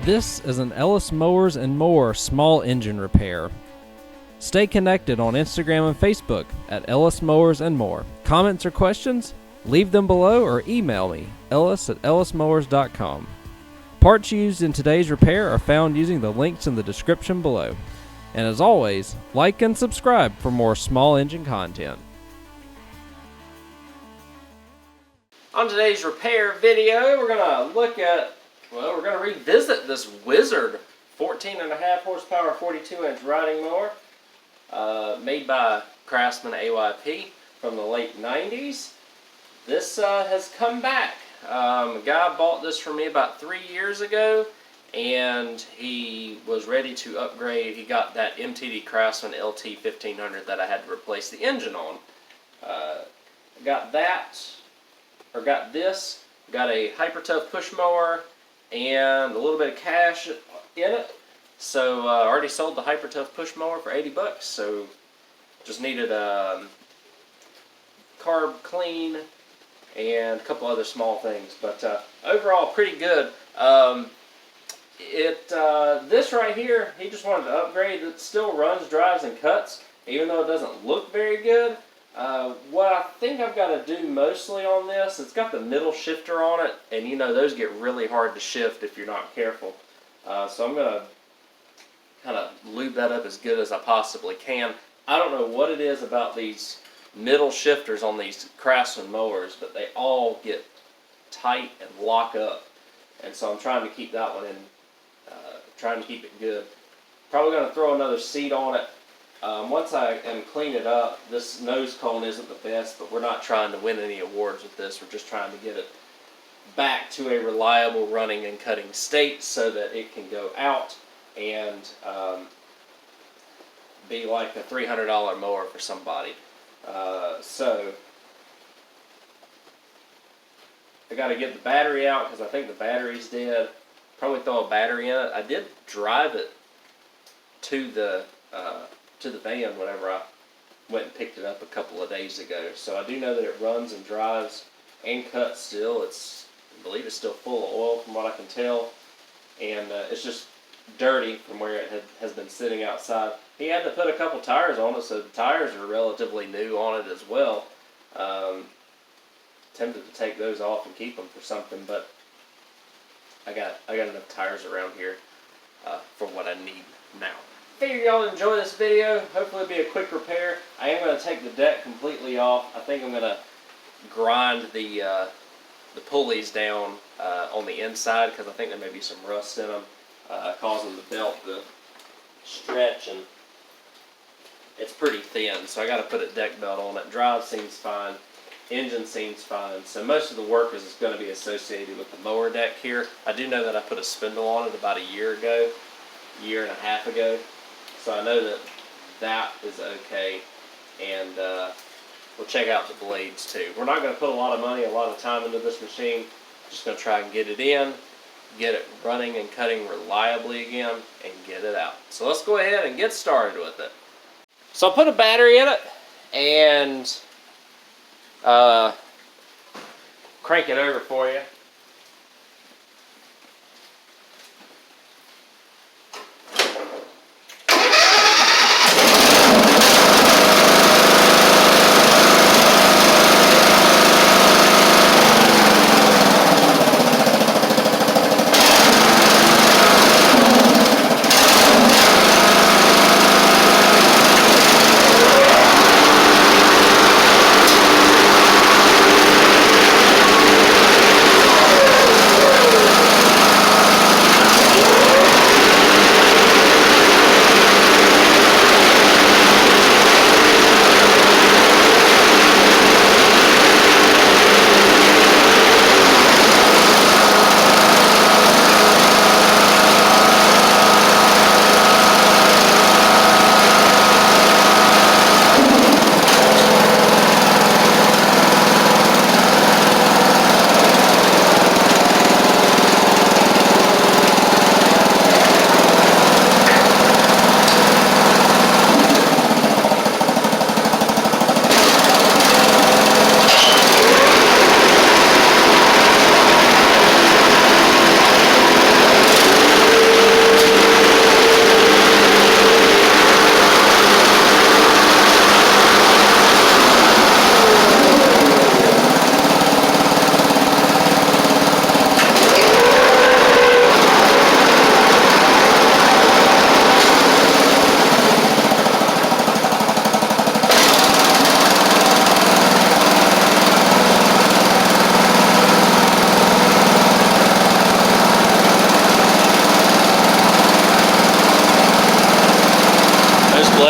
This is an Ellis Mowers and Mower small engine repair. Stay connected on Instagram and Facebook at Ellis Mowers and More. Comments or questions? Leave them below or email me, ellis@ellismowers.com. Parts used in today's repair are found using the links in the description below. And as always, like and subscribe for more small engine content. On today's repair video, we're going to revisit this Wizard 14.5 horsepower 42-inch riding mower made by Craftsman AYP from the late 90s. This has come back. A guy bought this for me about 3 years ago, and he was ready to upgrade. He got that MTD Craftsman LT 1500 that I had to replace the engine on. Got this, got a Hyper Tough push mower, and a little bit of cash in it. So I already sold the Hyper Tough push mower for 80 bucks. So just needed a carb clean and a couple other small things. But overall, pretty good. This right here, he just wanted to upgrade. It still runs, drives, and cuts, even though it doesn't look very good. What I think I've got to do mostly on this, it's got the middle shifter on it, and you know those get really hard to shift if you're not careful. So I'm going to kind of lube that up as good as I possibly can. I don't know what it is about these middle shifters on these Craftsman mowers, but they all get tight and lock up. And so I'm trying to keep that one in, trying to keep it good. Probably going to throw another seat on it. Once I clean it up, this nose cone isn't the best, but we're not trying to win any awards with this. We're just trying to get it back to a reliable running and cutting state so that it can go out and be like a $300 mower for somebody. So I got to get the battery out because I think the battery's dead. Probably throw a battery in it. I did drive it to the van whenever I went and picked it up a couple of days ago. So I do know that it runs and drives and cuts still. I believe it's still full of oil from what I can tell. And it's just dirty from where it has been sitting outside. He had to put a couple tires on it, so the tires are relatively new on it as well. Tempted to take those off and keep them for something, but I got enough tires around here for what I need now. Figure y'all enjoy this video. Hopefully it'll be a quick repair. I am going to take the deck completely off. I think I'm going to grind the pulleys down on the inside because I think there may be some rust in them, causing the belt to stretch, and it's pretty thin. So I got to put a deck belt on it. Drive seems fine. Engine seems fine. So most of the work is going to be associated with the mower deck here. I do know that I put a spindle on it about a year and a half ago. So I know that is okay, and we'll check out the blades too. We're not going to put a lot of money, a lot of time into this machine. Just going to try and get it in, get it running and cutting reliably again, and get it out. So let's go ahead and get started with it. So I'll put a battery in it and crank it over for you.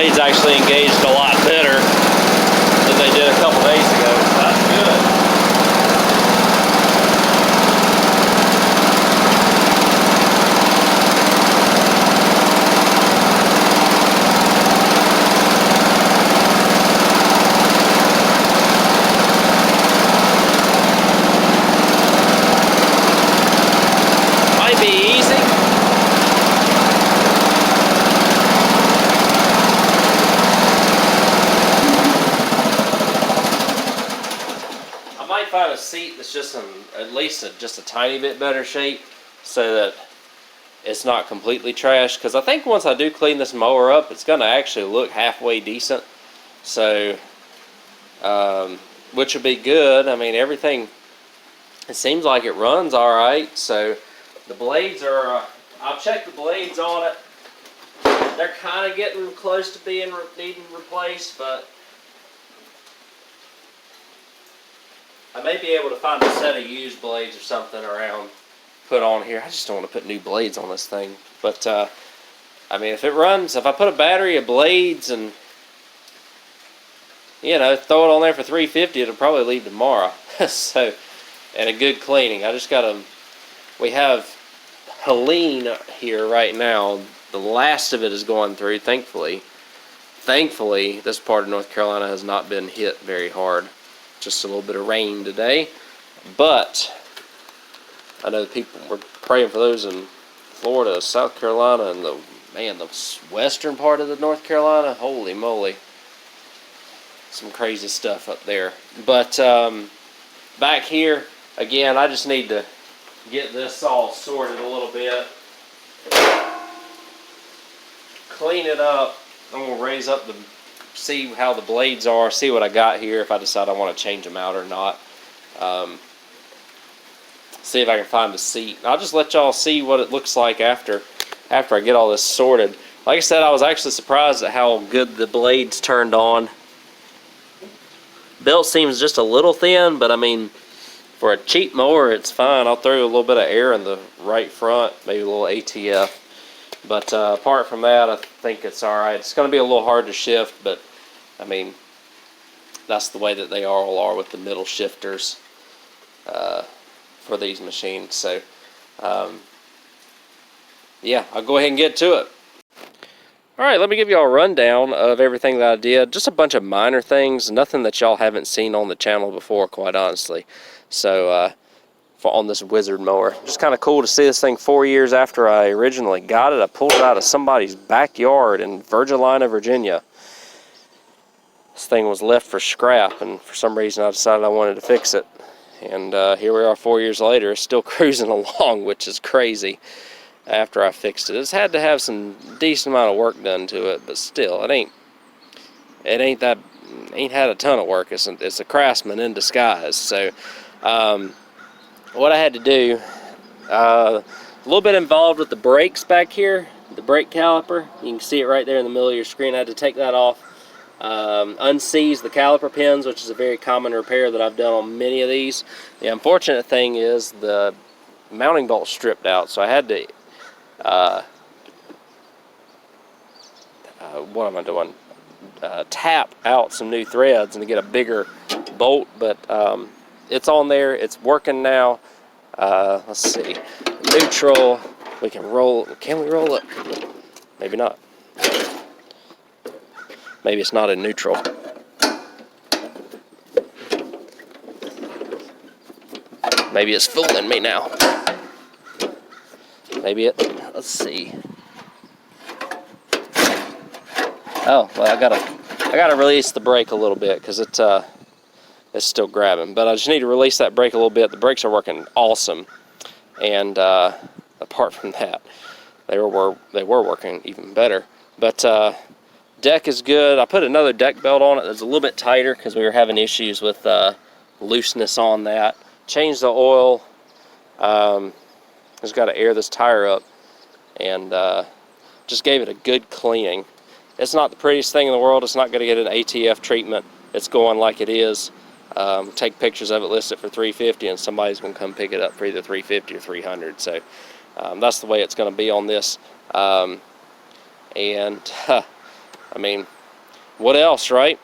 blades actually engaged a lot better than they did a couple days ago. So that's good. Might be easy. Find a seat that's just at least just a tiny bit better shape, so that it's not completely trashed. Because I think once I do clean this mower up, it's going to actually look halfway decent. So, which would be good. I mean, everything, it seems like it runs all right. So the blades are. I'll check the blades on it. They're kind of getting close to being needing replaced, but I may be able to find a set of used blades or something around, put on here. I just don't want to put new blades on this thing. But, I mean, if it runs, if I put a battery of blades and, you know, throw it on there for $350, it'll probably leave tomorrow. So, and a good cleaning. I just got to, we have Helene here right now. The last of it is going through, thankfully. Thankfully, this part of North Carolina has not been hit very hard. Just a little bit of rain today, but I know people were praying for those in Florida, South Carolina, and the western part of the North Carolina. Holy moly, some crazy stuff up there. But back here again, I just need to get this all sorted a little bit, clean it up. I'm gonna raise up the, see how the blades are, see what I got here, if I decide I want to change them out or not. See if I can find a seat. I'll just let y'all see what it looks like after I get all this sorted. Like I said, I was actually surprised at how good the blades turned on. Belt seems just a little thin, but I mean, for a cheap mower, it's fine. I'll throw a little bit of air in the right front, maybe a little ATF. But apart from that, I think it's alright. It's going to be a little hard to shift, but I mean, that's the way that they all are with the middle shifters for these machines. So, yeah, I'll go ahead and get to it. Alright, let me give y'all a rundown of everything that I did. Just a bunch of minor things, nothing that y'all haven't seen on the channel before, quite honestly. So, on this Wizard mower. Just kind of cool to see this thing 4 years after I originally got it. I pulled it out of somebody's backyard in Virgilina, Virginia. This thing was left for scrap, and for some reason I decided I wanted to fix it. And here we are 4 years later, it's still cruising along, which is crazy after I fixed it. It's had to have some decent amount of work done to it, but still, it ain't had a ton of work. It's a Craftsman in disguise. So, what I had to do, a little bit involved with the brakes back here, the brake caliper. You can see it right there in the middle of your screen. I had to take that off, unseize the caliper pins, which is a very common repair that I've done on many of these. The unfortunate thing is the mounting bolt stripped out, so I had to, what am I doing? Tap out some new threads and to get a bigger bolt, but it's on there, it's working now. Let's see, neutral, we can roll, can we roll it? Maybe not. Maybe it's not in neutral. Maybe it's fooling me now. Maybe it, let's see. Oh, well, I gotta release the brake a little bit because it's still grabbing. But I just need to release that brake a little bit. The brakes are working awesome, and apart from that, they were working even better. But deck is good. I put another deck belt on it that's a little bit tighter because we were having issues with looseness on that. Changed the oil. Just got to air this tire up, and just gave it a good cleaning. It's not the prettiest thing in the world. It's not going to get an ATF treatment. It's going like it is. Take pictures of it, list it for $350, and somebody's going to come pick it up for either $350 or $300. So that's the way it's going to be on this. And I mean, what else, right?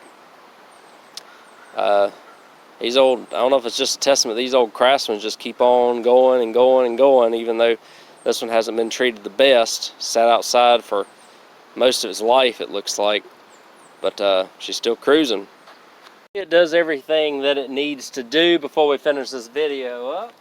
These old, I don't know if it's just a testament, these old Craftsmen just keep on going and going and going, even though this one hasn't been treated the best. Sat outside for most of its life, it looks like, but she's still cruising. It does everything that it needs to do before we finish this video up.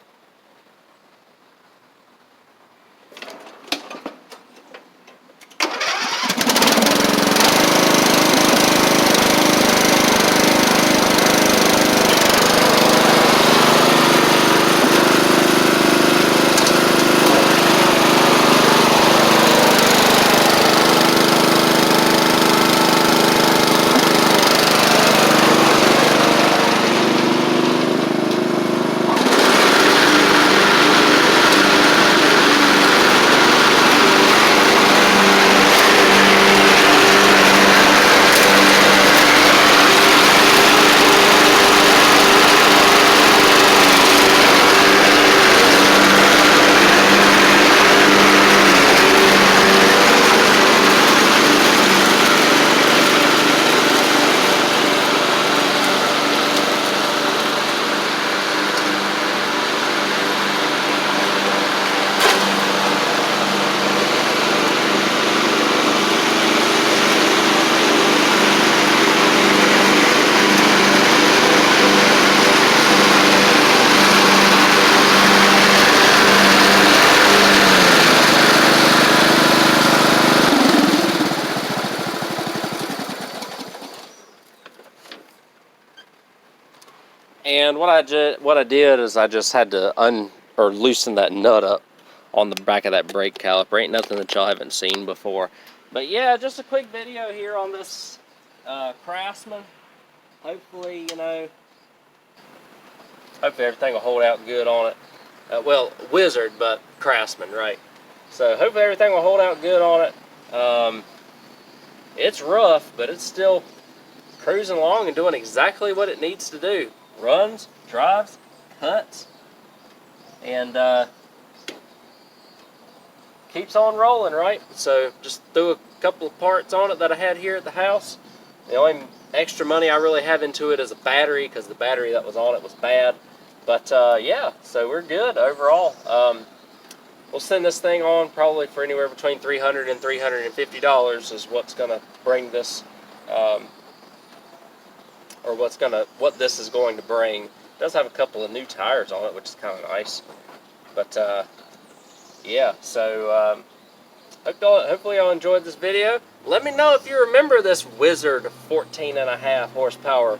And what I did is I just had to loosen that nut up on the back of that brake caliper. Ain't nothing that y'all haven't seen before. But yeah, just a quick video here on this Craftsman. Hopefully, you know, hopefully everything will hold out good on it. Well, Wizard, but Craftsman, right? So hopefully everything will hold out good on it. It's rough, but it's still cruising along and doing exactly what it needs to do. Runs, drives, cuts, and keeps on rolling, right? So just threw a couple of parts on it that I had here at the house. The only extra money I really have into it is a battery, because the battery that was on it was bad. But yeah, so we're good overall. We'll send this thing on probably for anywhere between $300 and $350 is what's going to bring this, or what this is going to bring. It does have a couple of new tires on it, which is kind of nice. But yeah, so hopefully y'all enjoyed this video. Let me know if you remember this Wizard 14.5 horsepower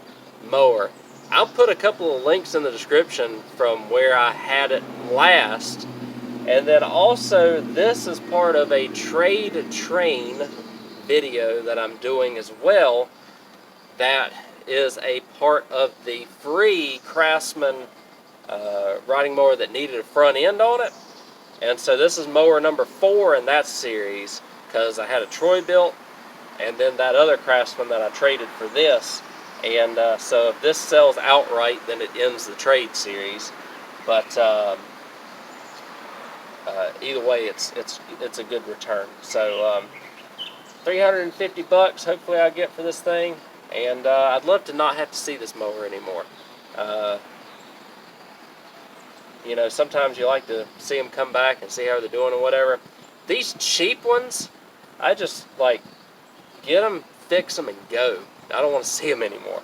mower. I'll put a couple of links in the description from where I had it last. And then also, this is part of a trade train video that I'm doing as well. That is a part of the free Craftsman riding mower that needed a front end on it. And so this is mower number 4 in that series, because I had a Troy built, and then that other Craftsman that I traded for this. And so if this sells outright, then it ends the trade series. But either way, it's a good return. So $350 hopefully I get for this thing, and I'd love to not have to see this mower anymore. You know, sometimes you like to see them come back and see how they're doing or whatever. These cheap ones, I just like get them, fix them, and go. I don't want to see them anymore.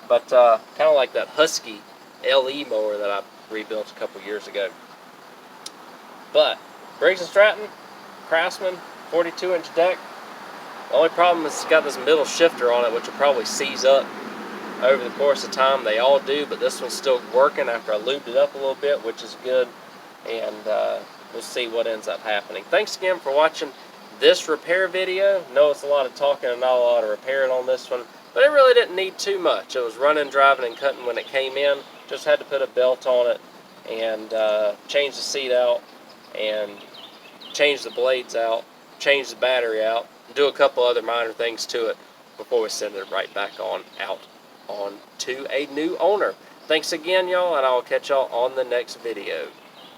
But kind of like that Husky LE mower that I rebuilt a couple years ago. But Briggs & Stratton, Craftsman, 42-inch deck. The only problem is it's got this middle shifter on it, which will probably seize up over the course of time. They all do, but this one's still working after I lubed it up a little bit, which is good. And we'll see what ends up happening. Thanks again for watching this repair video. I know it's a lot of talking and not a lot of repairing on this one, but it really didn't need too much. It was running, driving, and cutting when it came in. Just had to put a belt on it and change the seat out and change the blades out, change the battery out, and do a couple other minor things to it before we send it right back out to a new owner. Thanks again, y'all, and I'll catch y'all on the next video.